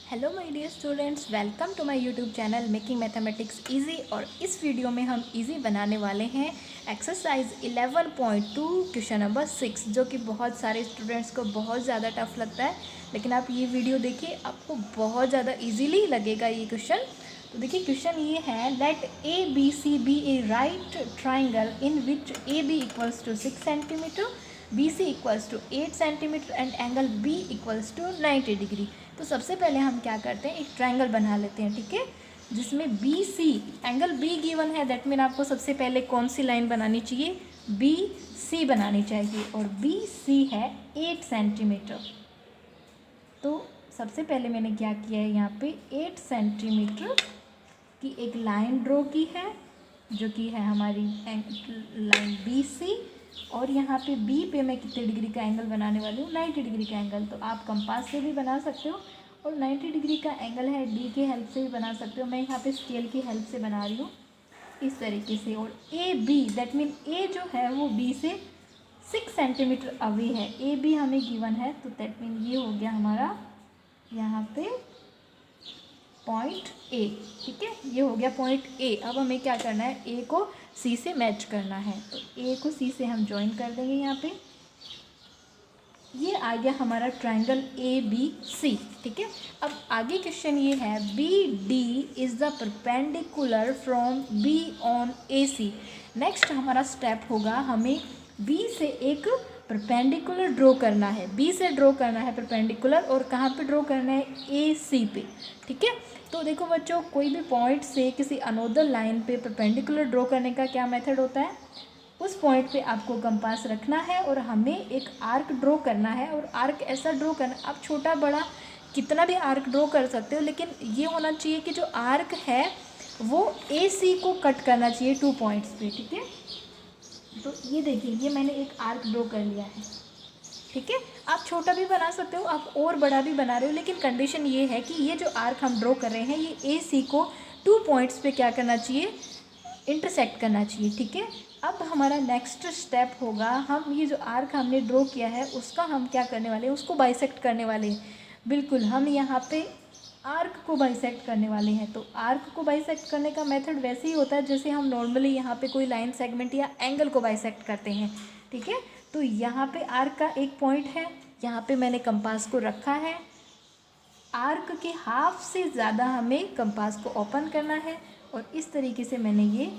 Hello my dear students, welcome to my YouTube channel making mathematics easy. और इस video में हम easy बनाने वाले हैं एक्सरसाइज 11.2 क्वेश्चन नंबर 6, जो कि बहुत सारे स्टूडेंट्स को बहुत ज़्यादा टफ लगता है। लेकिन आप ये वीडियो देखिए, आपको बहुत ज़्यादा इजीली लगेगा ये क्वेश्चन। तो देखिए क्वेश्चन ये है, let A B C B A right triangle in which A B equals to 6 centimetre, B C equals to 8 centimetre and angle B equals to 90 degree. तो सबसे पहले हम क्या करते हैं, एक ट्रायंगल बना लेते हैं, ठीक है, जिसमें B C angle B given है। दैट मीन आपको सबसे पहले कौन सी लाइन बनानी चाहिए, बी सी बनानी चाहिए। और बी सी है 8 सेंटीमीटर। तो सबसे पहले मैंने क्या किया है, यहाँ पे 8 सेंटीमीटर की एक लाइन ड्रॉ की है, जो कि है हमारी लाइन बी सी। और यहाँ पे बी पे मैं कितने डिग्री का एंगल बनाने वाली हूँ, 90 डिग्री का एंगल। तो आप कंपास से भी बना सकते हो और 90 डिग्री का एंगल है डी के हेल्प से भी बना सकते हो। मैं यहाँ पे स्केल की हेल्प से बना रही हूँ इस तरीके से। और ए बी, दैट मीन ए जो है वो बी से 6 सेंटीमीटर अवे है। ए बी हमें गिवन है, तो दैट मीन ये हो गया हमारा यहाँ पे पॉइंट ए, ठीक है, ये हो गया पॉइंट ए। अब हमें क्या करना है, ए को सी से मैच करना है। तो ए को सी से हम ज्वाइन कर देंगे यहाँ पे। ये आ गया हमारा ट्रायंगल ए बी सी, ठीक है। अब आगे क्वेश्चन ये है, B D is the perpendicular from B on A C. Next हमारा स्टेप होगा, हमें बी से एक परपेंडिकुलर ड्रॉ करना है। बी से ड्रॉ करना है परपेंडिकुलर, और कहाँ पे ड्रॉ करना है, ए सी पे, ठीक है। तो देखो बच्चों, कोई भी पॉइंट से किसी अनोदर लाइन पे परपेंडिकुलर ड्रॉ करने का क्या मेथड होता है, उस पॉइंट पे आपको कंपास रखना है और हमें एक आर्क ड्रॉ करना है। और आर्क ऐसा ड्रॉ करना, आप छोटा बड़ा कितना भी आर्क ड्रॉ कर सकते हो, लेकिन ये होना चाहिए कि जो आर्क है वो ए सी को कट करना चाहिए 2 पॉइंट्स पे, ठीक है। तो ये देखिए, ये मैंने एक आर्क ड्रॉ कर लिया है, ठीक है। आप छोटा भी बना सकते हो, आप और बड़ा भी बना रहे हो, लेकिन कंडीशन ये है कि ये जो आर्क हम ड्रॉ कर रहे हैं, ये ए सी को 2 पॉइंट्स पे क्या करना चाहिए, इंटरसेक्ट करना चाहिए, ठीक है। अब हमारा नेक्स्ट स्टेप होगा, हम ये जो आर्क हमने ड्रॉ किया है उसका हम क्या करने वाले हैं, उसको बाइसेक्ट करने वाले हैं। बिल्कुल, हम यहाँ पे आर्क को बाइसेक्ट करने वाले हैं। तो आर्क को बाइसेक्ट करने का मेथड वैसे ही होता है जैसे हम नॉर्मली यहाँ पे कोई लाइन सेगमेंट या एंगल को बाइसेक्ट करते हैं, ठीक है। तो यहाँ पे आर्क का एक पॉइंट है, यहाँ पे मैंने कंपास को रखा है। आर्क के हाफ से ज़्यादा हमें कंपास को ओपन करना है, और इस तरीके से मैंने ये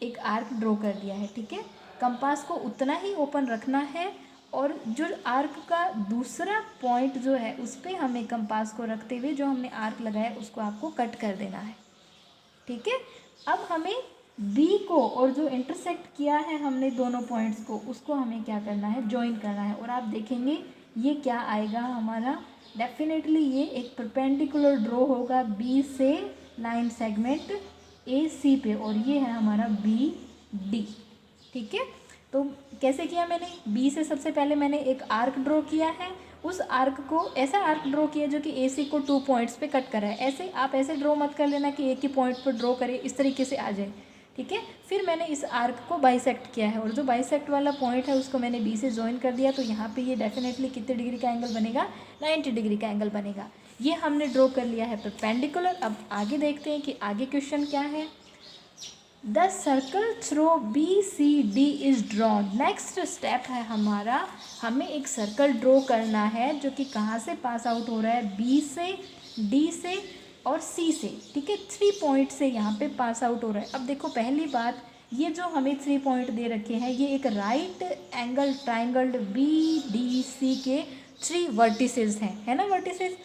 एक आर्क ड्रॉ कर दिया है, ठीक है। कंपास को उतना ही ओपन रखना है, और जो आर्क का दूसरा पॉइंट जो है उस पर हमें कंपास को रखते हुए जो हमने आर्क लगाया उसको आपको कट कर देना है, ठीक है। अब हमें बी को और जो इंटरसेक्ट किया है हमने दोनों पॉइंट्स को, उसको हमें क्या करना है, ज्वाइन करना है। और आप देखेंगे ये क्या आएगा हमारा, डेफिनेटली ये एक परपेंडिकुलर ड्रॉ होगा बी से लाइन सेगमेंट ए सी पे, और ये है हमारा बी डी, ठीक है। तो कैसे किया मैंने, बी से सबसे पहले मैंने एक आर्क ड्रॉ किया है, उस आर्क को ऐसा आर्क ड्रॉ किया जो कि ए सी को 2 पॉइंट्स पे कट करा है। ऐसे आप ऐसे ड्रॉ मत कर लेना कि एक ही पॉइंट पर ड्रॉ करें, इस तरीके से आ जाए, ठीक है। फिर मैंने इस आर्क को बाइसेक्ट किया है, और जो बाइसेक्ट वाला पॉइंट है उसको मैंने बी से ज्वाइन कर दिया। तो यहाँ पे ये डेफिनेटली कितने डिग्री का एंगल बनेगा, 90 डिग्री का एंगल बनेगा। ये हमने ड्रॉ कर लिया है परपेंडिकुलर। अब आगे देखते हैं कि आगे क्वेश्चन क्या है। The circle through B C D is drawn. Next step है हमारा, हमें एक सर्कल ड्रॉ करना है जो कि कहाँ से पास आउट हो रहा है, बी से, डी से और सी से, ठीक है। 3 पॉइंट से यहाँ पे पास आउट हो रहा है। अब देखो पहली बात, ये जो हमें 3 पॉइंट दे रखे हैं, ये एक right angle triangle B D C के 3 वर्टिसेस हैं, है ना, वर्टिसेस।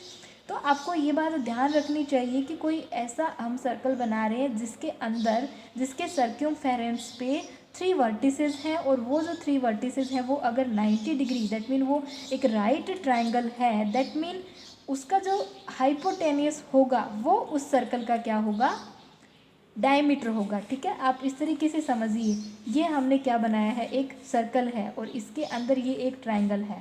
तो आपको ये बात ध्यान रखनी चाहिए कि कोई ऐसा हम सर्कल बना रहे हैं जिसके अंदर, जिसके सर्क्यूमफेरेंस पे 3 वर्टिसेस हैं, और वो जो 3 वर्टिसेस हैं वो अगर 90 डिग्री, दैट मीन वो एक राइट ट्रायंगल है, दैट मीन उसका जो हाइपोटेनियस होगा वो उस सर्कल का क्या होगा, डायमीटर होगा, ठीक है। आप इस तरीके से समझिए, ये हमने क्या बनाया है, एक सर्कल है और इसके अंदर ये एक ट्रायंगल है,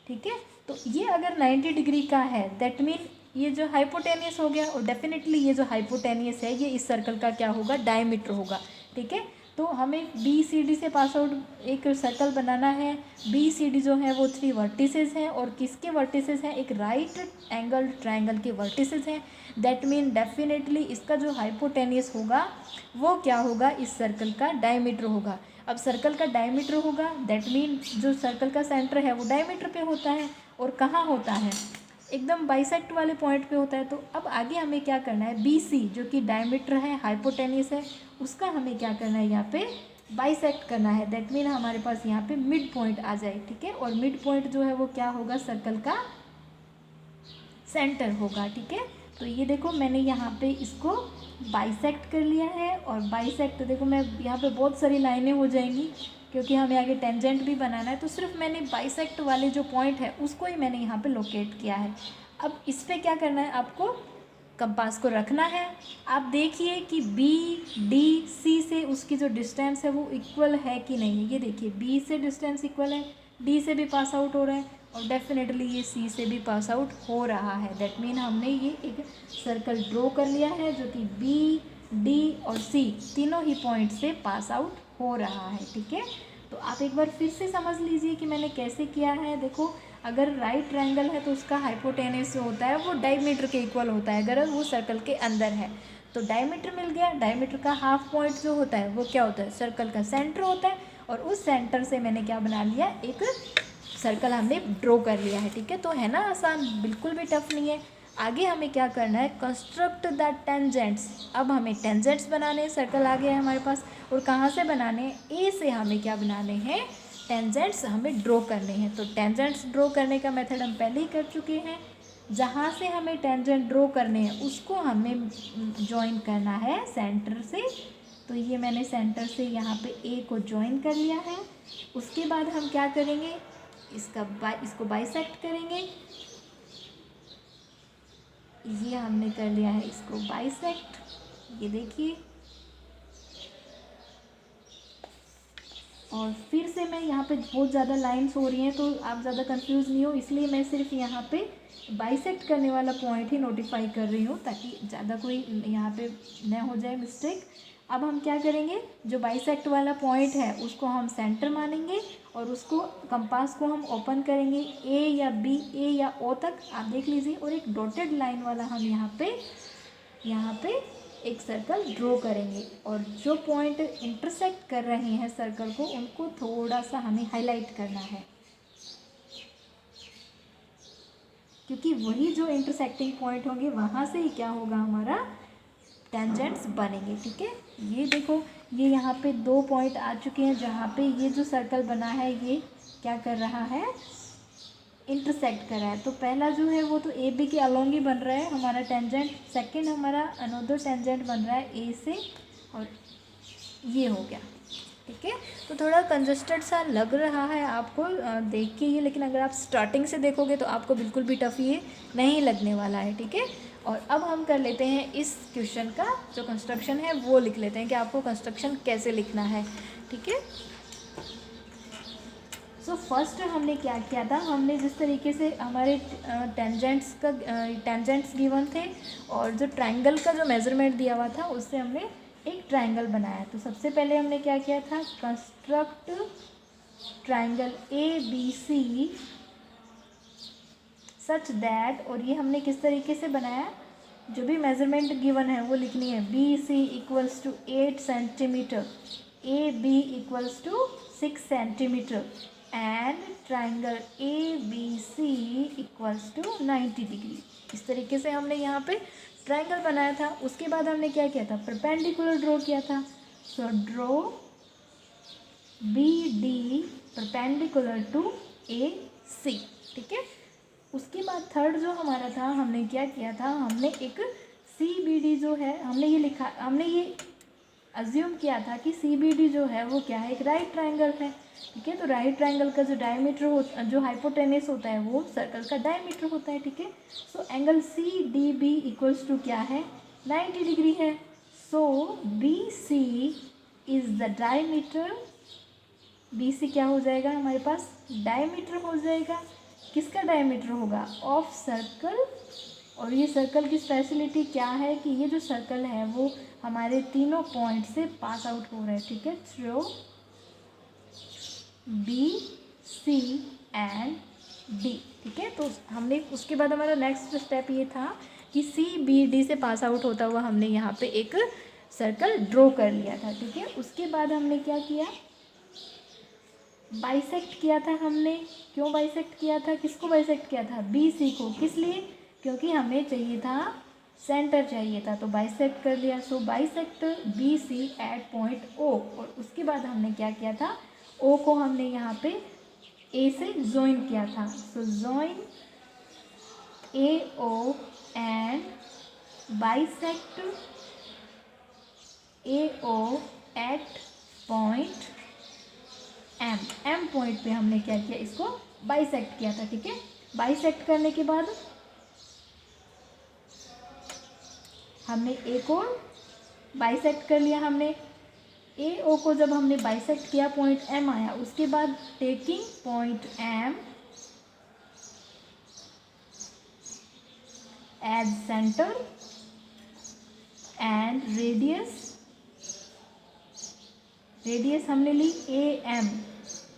ठीक है। तो ये अगर 90 डिग्री का है, दैट मीन ये जो हाइपोटेनियस हो गया, और डेफिनेटली ये जो हाइपोटेनियस है ये इस सर्कल का क्या होगा, डायमीटर होगा, ठीक है। तो हमें बी सी डी से पास आउट एक सर्कल बनाना है। बी सी डी जो है वो 3 वर्टिसेस हैं, और किसके वर्टिसेस हैं, एक राइट एंगल ट्रायंगल के वर्टिसेस हैं। दैट मीन डेफिनेटली इसका जो हाइपोटेनियस होगा वो क्या होगा, इस सर्कल का डायमीटर होगा। अब सर्कल का डायमीटर होगा, दैट मीन जो सर्कल का सेंटर है वो डायमीटर पे होता है, और कहाँ होता है, एकदम बाइसेक्ट वाले पॉइंट पे होता है। तो अब आगे हमें क्या करना है, बी सी जो कि डायमीटर है, हाइपोटेनियस है, उसका हमें क्या करना है, यहाँ पे बाइसेक्ट करना है। दैट मीन हमारे पास यहाँ पे मिड पॉइंट आ जाए, ठीक है। और मिड पॉइंट जो है वो क्या होगा, सर्कल का सेंटर होगा, ठीक है। तो ये देखो मैंने यहाँ पे इसको बाइसेक्ट कर लिया है, और बाइसेक्ट देखो मैं यहाँ पे बहुत सारी लाइनें हो जाएंगी क्योंकि हमें आगे टेंजेंट भी बनाना है। तो सिर्फ मैंने बाइसेक्ट वाले जो पॉइंट है उसको ही मैंने यहाँ पे लोकेट किया है। अब इस पर क्या करना है, आपको कंपास को रखना है। आप देखिए कि बी डी सी से उसकी जो डिस्टेंस है वो इक्वल है कि नहीं है। ये देखिए बी से डिस्टेंस इक्वल है, डी से भी पास आउट हो रहा है, और डेफिनेटली ये सी से भी पास आउट हो रहा है। दैट मीन हमने ये एक सर्कल ड्रॉ कर लिया है जो कि बी डी और सी तीनों ही पॉइंट से पास आउट हो रहा है, ठीक है। तो आप एक बार फिर से समझ लीजिए कि मैंने कैसे किया है। देखो अगर राइट ट्रायंगल है तो उसका हाइपोटेनस जो होता है वो डायमीटर के इक्वल होता है अगर वो सर्कल के अंदर है। तो डायमीटर मिल गया, डायमीटर का हाफ पॉइंट जो होता है वो क्या होता है, सर्कल का सेंटर होता है, और उस सेंटर से मैंने क्या बना लिया, एक सर्कल हमने ड्रॉ कर लिया है, ठीक है। तो है ना आसान, बिल्कुल भी टफ नहीं है। आगे हमें क्या करना है, कंस्ट्रक्ट द टेंजेंट्स। अब हमें टेंजेंट्स बनाने हैं, सर्कल आ गया है हमारे पास, और कहाँ से बनाने हैं, ए से हमें क्या बनाने हैं, टेंजेंट्स हमें ड्रॉ करने हैं। तो टेंजेंट्स ड्रॉ करने का मेथड हम पहले ही कर चुके हैं। जहाँ से हमें टेंजेंट ड्रॉ करने हैं उसको हमें ज्वाइन करना है सेंटर से। तो ये मैंने सेंटर से यहाँ पे ए को ज्वाइन कर लिया है। उसके बाद हम क्या करेंगे, इसको बाइसेक्ट करेंगे। ये हमने कर लिया है इसको बाइसेक्ट, ये देखिए। और फिर से मैं यहाँ पे बहुत ज़्यादा लाइंस हो रही हैं तो आप ज़्यादा कंफ्यूज नहीं हो, इसलिए मैं सिर्फ यहाँ पे बाइसेक्ट करने वाला पॉइंट ही नोटिफाई कर रही हूँ ताकि ज़्यादा कोई यहाँ पे न हो जाए मिस्टेक। अब हम क्या करेंगे, जो बाइसेक्ट वाला पॉइंट है उसको हम सेंटर मानेंगे, और उसको कंपास को हम ओपन करेंगे ए या बी, ए या ओ तक आप देख लीजिए, और एक डॉटेड लाइन वाला हम यहाँ पे एक सर्कल ड्रॉ करेंगे। और जो पॉइंट इंटरसेक्ट कर रहे हैं सर्कल को उनको थोड़ा सा हमें हाईलाइट करना है, क्योंकि वही जो इंटरसेक्टिंग पॉइंट होंगे वहाँ से ही क्या होगा, हमारा टेंजेंट्स बनेंगे, ठीक है। ये देखो ये यहाँ पे 2 पॉइंट आ चुके हैं जहाँ पे ये जो सर्कल बना है ये क्या कर रहा है, इंटरसेक्ट कर रहा है। तो पहला जो है वो तो ए बी के अलोंग ही बन रहा है हमारा टेंजेंट, सेकंड हमारा अनदर टेंजेंट बन रहा है ए से, और ये हो गया, ठीक है। तो थोड़ा कंजस्टेड सा लग रहा है आपको देख के ये, लेकिन अगर आप स्टार्टिंग से देखोगे तो आपको बिल्कुल भी टफ ये नहीं लगने वाला है, ठीक है। और अब हम कर लेते हैं इस क्वेश्चन का जो कंस्ट्रक्शन है वो लिख लेते हैं कि आपको कंस्ट्रक्शन कैसे लिखना है, ठीक है। सो फर्स्ट हमने क्या किया था, हमने जिस तरीके से हमारे टेंजेंट्स गिवन थे और जो ट्रायंगल का जो मेजरमेंट दिया हुआ था उससे हमने एक ट्रायंगल बनाया। तो सबसे पहले हमने क्या किया था, construct triangle A B C such that, और ये हमने किस तरीके से बनाया, जो भी मेजरमेंट गिवन है वो लिखनी है। B C equals to 8 centimetre, A B equals to 6 centimetre, and triangle A B C equals to 90 degree. इस तरीके से हमने यहाँ पे ट्रायंगल बनाया था। उसके बाद हमने क्या किया था, परपेंडिकुलर ड्रॉ किया था। So draw B D perpendicular to A C, ठीक है। उसके बाद थर्ड जो हमारा था, हमने क्या किया था, हमने एक सी बी डी जो है हमने ये लिखा, हमने ये अज्यूम किया था कि सी बी डी जो है वो क्या है, एक राइट ट्रायंगल है, ठीक है। तो राइट ट्रायंगल का जो डायमीटर हो, जो हाइपोटेनस होता है वो सर्कल का डायमीटर होता है, ठीक है। So angle C D B equals to क्या है, 90 डिग्री है। So B C is the diameter, B C क्या हो जाएगा हमारे पास, डायमीटर हो जाएगा। किसका डायमीटर होगा, ऑफ सर्कल और ये सर्कल की स्पेशलिटी क्या है कि ये जो सर्कल है वो हमारे तीनों पॉइंट से पास आउट हो रहा है, ठीक है, through B, C and D, ठीक है। तो हमने उसके बाद हमारा नेक्स्ट स्टेप ये था कि सी बी डी से पास आउट होता हुआ हमने यहाँ पे एक सर्कल ड्रॉ कर लिया था, ठीक है। उसके बाद हमने क्या किया, बाइसेक्ट किया था हमने। क्यों बाइसेक्ट किया था, किसको बाइसेक्ट किया था, बी सी को, किस लिए, क्योंकि हमें चाहिए था सेंटर चाहिए था, तो बाइसेक्ट कर लिया। So bisect B C at point O. और उसके बाद हमने क्या किया था, ओ को हमने यहाँ पे ए से ज्वाइन किया था। So join A O and bisect A O at point M. M point पे हमने क्या किया, इसको बाइसेक्ट किया था, ठीक है। बाइसेक्ट करने के बाद हमने ए को बाइसेक्ट कर लिया। हमने ए ओ को जब हमने बाइसेक्ट किया, पॉइंट एम आया, उसके बाद taking point M as centre and radius हमने ली A M,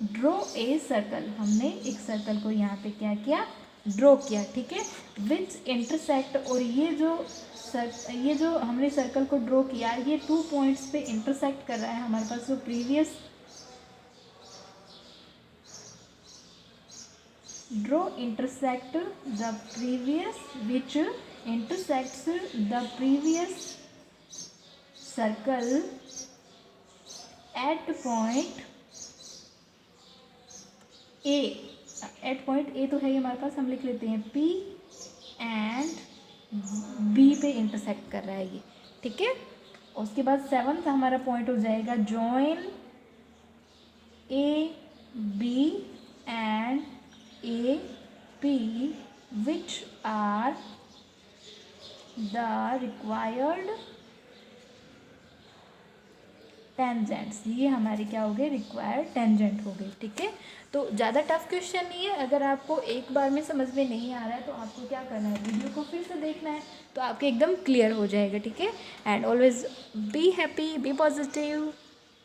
draw a circle. हमने एक सर्कल को यहाँ पे क्या किया, ड्रॉ किया, ठीक है, विच इंटरसेक्ट। और ये जो हमने सर्कल को ड्रॉ किया, ये 2 पॉइंट्स पे इंटरसेक्ट कर रहा है हमारे पास। जो previous draw intersect the previous which intersects the previous circle at point A. At point A तो है ही हमारे पास, हम लिख लेते हैं पी एंड बी पे इंटरसेक्ट कर रहा है ये, ठीक है। उसके बाद 7th हमारा पॉइंट हो जाएगा join A B and A P which are the required tangents. ये हमारे क्या हो गए, रिक्वायर्ड टेंजेंट हो गए, ठीक है। तो ज़्यादा टफ क्वेश्चन नहीं है। अगर आपको एक बार में समझ में नहीं आ रहा है तो आपको क्या करना है, वीडियो को फिर से देखना है, तो आपके एकदम क्लियर हो जाएगा, ठीक है। And always be happy, be positive.